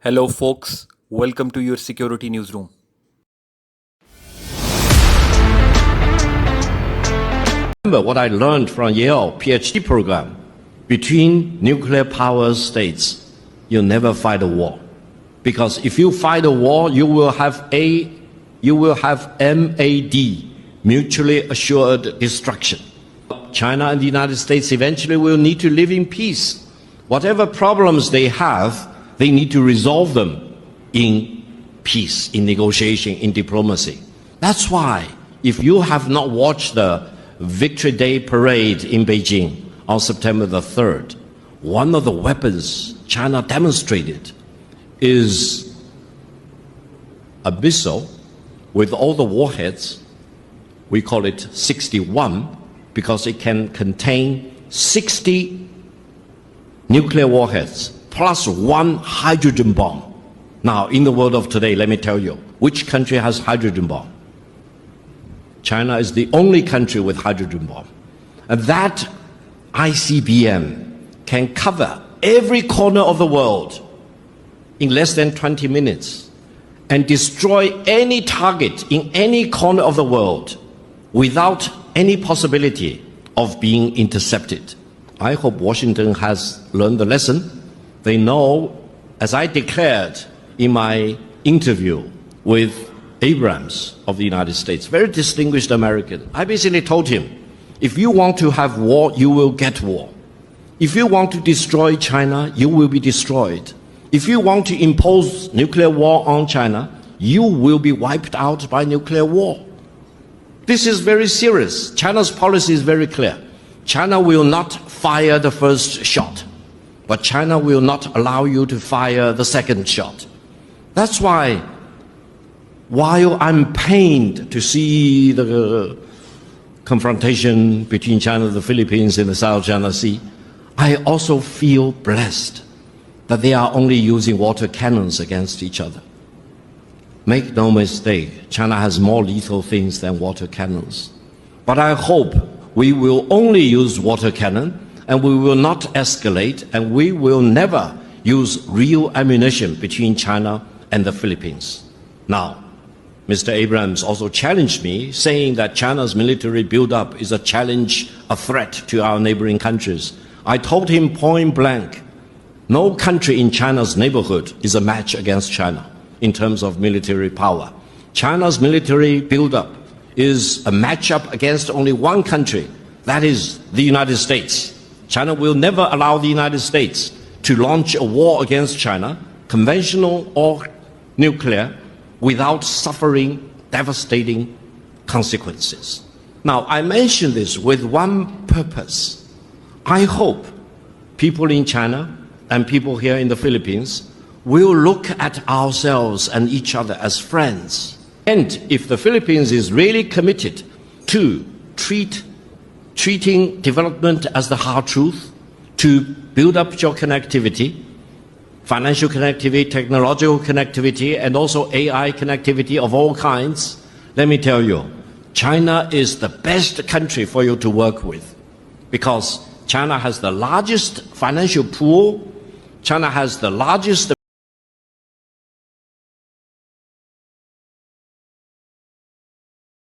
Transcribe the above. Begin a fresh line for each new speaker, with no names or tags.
Hello, folks. Welcome to your security newsroom.
Remember what I learned from Yale PhD program. Between nuclear power states, you never fight a war. Because if you fight a war, you will have MAD, mutually assured destruction. China and the United States eventually will need to live in peace. Whatever problems they have, they need to resolve them in peace, in negotiation, in diplomacy. That's why, if you have not watched the Victory Day parade in Beijing on September the 3rd, one of the weapons China demonstrated is a missile with all the warheads. We call it 61 because it can contain 60 nuclear warheads plus one hydrogen bomb. Now, in the world of today, let me tell you, which country has hydrogen bomb? China is the only country with hydrogen bomb. And that ICBM can cover every corner of the world in less than 20 minutes and destroy any target in any corner of the world without any possibility of being intercepted. I hope Washington has learned the lesson. They know, as I declared in my interview with Abrams of the United States, very distinguished American, I basically told him, if you want to have war, you will get war. If you want to destroy China, you will be destroyed. If you want to impose nuclear war on China, you will be wiped out by nuclear war. This is very serious. China's policy is very clear. China will not fire the first shot, but China will not allow you to fire the second shot. That's why, while I'm pained to see the confrontation between China and the Philippines in the South China Sea, I also feel blessed that they are only using water cannons against each other. Make no mistake, China has more lethal things than water cannons. But I hope we will only use water cannon and we will not escalate and we will never use real ammunition between China and the Philippines. Now, Mr. Abrams also challenged me, saying that China's military buildup is a challenge, a threat to our neighboring countries. I told him point blank, no country in China's neighborhood is a match against China in terms of military power. China's military buildup is a matchup against only one country, that is the United States. China will never allow the United States to launch a war against China, conventional or nuclear, without suffering devastating consequences. Now, I mention this with one purpose. I hope people in China and people here in the Philippines will look at ourselves and each other as friends. And if the Philippines is really committed to treating development as the hard truth, to build up your connectivity, financial connectivity, technological connectivity, and also AI connectivity of all kinds, let me tell you, China is the best country for you to work with because China has the largest financial pool, China has the largest